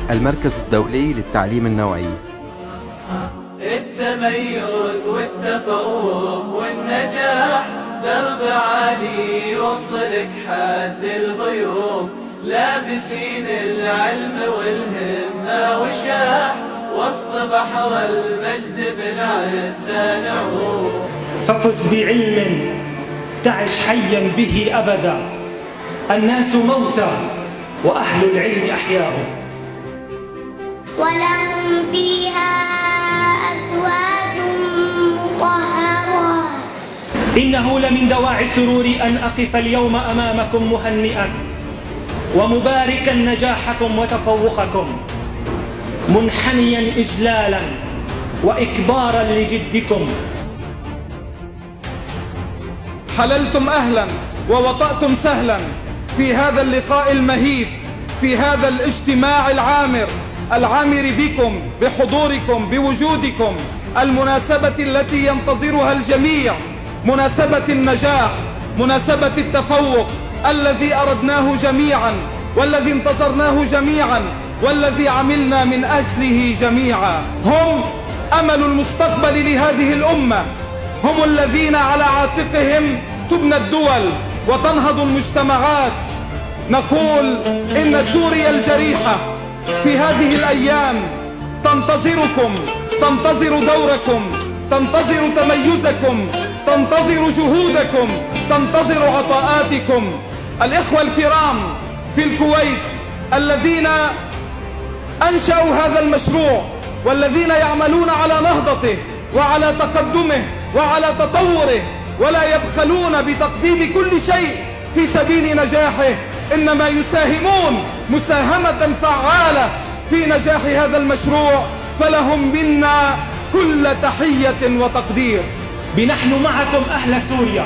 المركز الدولي للتعليم النوعي. التميز والتفوق والنجاح درب عالي يوصلك حد الغيوم، لابسين العلم والهمة والشاح، وسط بحر المجد بالعزة نعوم. ففز بعلم تعش حيا به أبدا، الناس موتى وأهل العلم أحياء. ولهم فيها أزواج مطهرة. إنه لمن دواعي سروري أن أقف اليوم أمامكم مهنئا ومباركا نجاحكم وتفوقكم، منحنيا إجلالا وإكبارا لجدكم. حللتم أهلا ووطأتم سهلا في هذا اللقاء المهيب، في هذا الاجتماع العامر بكم، بحضوركم، بوجودكم، المناسبة التي ينتظرها الجميع، مناسبة النجاح، مناسبة التفوق الذي أردناه جميعا، والذي انتظرناه جميعا، والذي عملنا من أجله جميعا. هم أمل المستقبل لهذه الأمة، هم الذين على عاتقهم تبنى الدول وتنهض المجتمعات. نقول إن سوريا الجريحة في هذه الأيام تنتظركم، تنتظر دوركم، تنتظر تميزكم، تنتظر جهودكم، تنتظر عطاءاتكم. الإخوة الكرام في الكويت الذين أنشأوا هذا المشروع والذين يعملون على نهضته وعلى تقدمه وعلى تطوره، ولا يبخلون بتقديم كل شيء في سبيل نجاحه، إنما يساهمون مساهمة فعالة في نجاح هذا المشروع، فلهم منا كل تحية وتقدير. بنحن معكم أهل سوريا،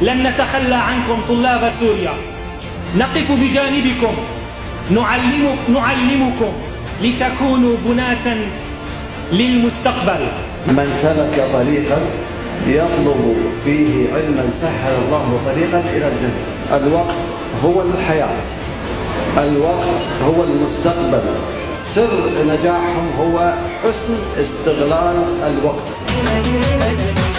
لن نتخلى عنكم طلاب سوريا، نقف بجانبكم، نعلمكم لتكونوا بناة للمستقبل. من سلك طريقا يطلب فيه علما سهل الله طريقا إلى الجنة. الوقت هو الحياة، الوقت هو المستقبل، سر نجاحهم هو حسن استغلال الوقت.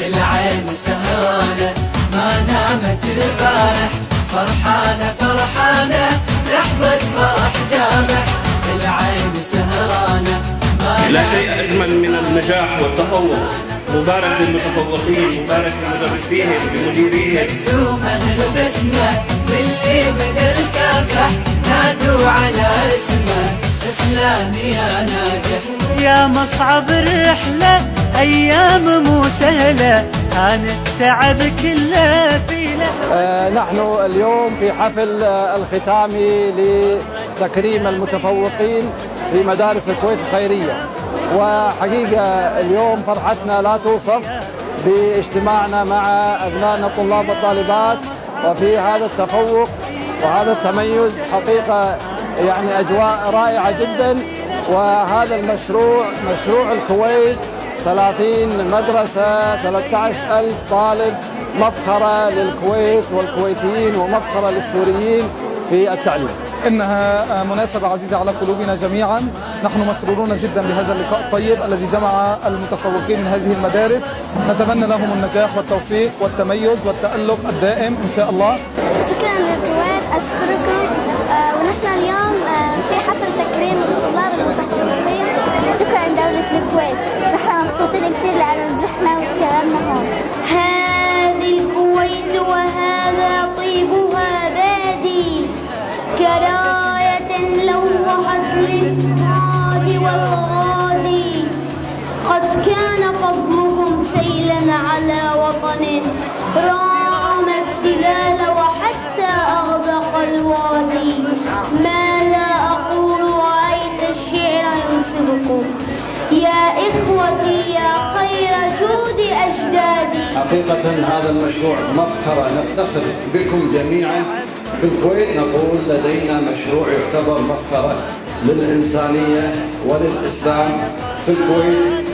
العين سهرانة ما نامت البارح، فرحانة فرحانة لحظة فرح جامح. العين سهرانة لا شيء أجمل من النجاح والتفوق. مبارك للمتفوقين، مبارك لمدرسيهم بمديريهم. مكسومة البسمة واللي بدا الكافح نادوا على اسمه، اسلام يا ناجح يا مصعب الرحلة، أيام مو سهلة كان التعب كله في لحظة. نحن اليوم في حفل الختامي لتكريم المتفوقين في مدارس الكويت الخيرية، وحقيقة اليوم فرحتنا لا توصف باجتماعنا مع أبنائنا الطلاب والطالبات، وفي هذا التفوق وهذا التميز حقيقة يعني أجواء رائعة جدا. وهذا المشروع مشروع الكويت 30 مدرسة 13,000 طالب، مفخرة للكويت والكويتيين ومفخرة للسوريين في التعليم. إنها مناسبة عزيزة على قلوبنا جميعا. نحن مسرورون جدا بهذا اللقاء الطيب الذي جمع المتفوقين من هذه المدارس. نتمنى لهم النجاح والتوفيق والتميز والتألق الدائم إن شاء الله. شكرا للكويت، أشكركم. ونحن اليوم في حفل تكريم الطلاب المتفوقين. شكرا دولة الكويت، نحن مبسوطين كثير لأن نجحنا وكرمنا هون. هذه الكويت وهذا طيبها بادي، كراية لوحت للصعاد والغادي. قد كان فضلكم سيلا على وطن رام التلال وحتى أغدق الوادي. ماذا أقول رأيت الشعر ينسبكم يا إخوتي يا خير جود أجدادي. حقيقة هذا المشروع مفخرة، نفتخر بكم جميعا. في الكويت نقول لدينا مشروع يعتبر مفخرة للإنسانية وللإسلام في الكويت،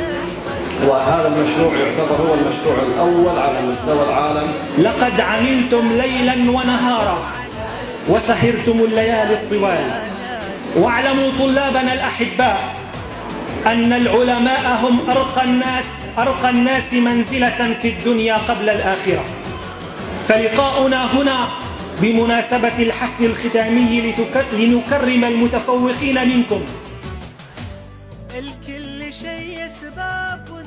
وهذا المشروع يعتبر هو المشروع الأول على مستوى العالم. لقد عملتم ليلا ونهارا وسهرتم الليالي الطوال واعلموا طلابنا الأحباء أن العلماء هم أرقى الناس منزلة في الدنيا قبل الآخرة. فلقاؤنا هنا بمناسبة الحفل الختامي لنكرم المتفوقين منكم. الكل شيء أسباب